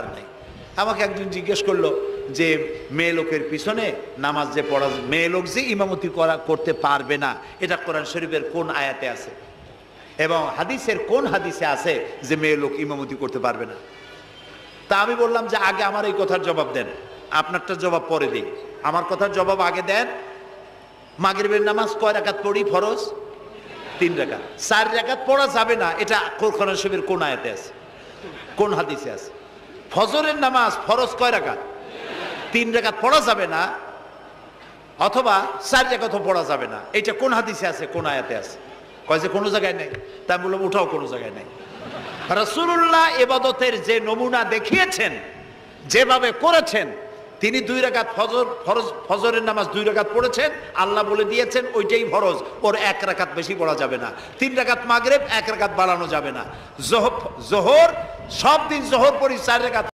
আর নাই। আমাকে একজন জিজ্ঞেস করলো যে মেয়ে লোকের পিছনে নামাজ যে পড়া, মেয়ে লোক যে ইমামতি করতে পারবে না, এটা কোরআন শরীফের কোন আয়াতে আছে এবং হাদিসের কোন হাদিসে আছে যে মেয়ে লোক ইমামতি করতে পারবে না? তা আমি বললাম যে আগে আমার এই কথার জবাব দেন, আপনারটা জবাব পরে দিই। আমার কথার জবাব আগে দেন। মাগরিবের নামাজ কয় রাকাত পড়ি? ফরজ 3 রাকাত। 4 রাকাত পড়া যাবে না, এটা কোরআন শরীফের কোন আয়াতে আছে, কোন হাদিসে আছে? ফজরের নামাজ ফরজ কয় রাকাত? 3 রাকাত পড়া যাবে না, অথবা 4 রাকাতও পড়া যাবে না, এটা কোন হাদিসে আছে, কোন আয়াতে আছে? কয় যে কোনো জায়গায় নেই। তাই বললাম ওঠাও কোনো জায়গায় নেই। রাসূলুল্লাহ ইবাদতের যে নমুনা দেখিয়েছেন, যেভাবে করেছেন, তিনি 2 রাকাত ফজরের নামাজ 2 রাকাত পড়েছেন, আল্লাহ বলে দিয়েছেন ওইটাই ফরজ, ওর 1 রাকাত বেশি পড়া যাবে না। 3 রাকাত মাগরিব, 1 রাকাত বাড়ানো যাবে না। জোহর সব দিন জোহর পড়ি 4 রাকাত।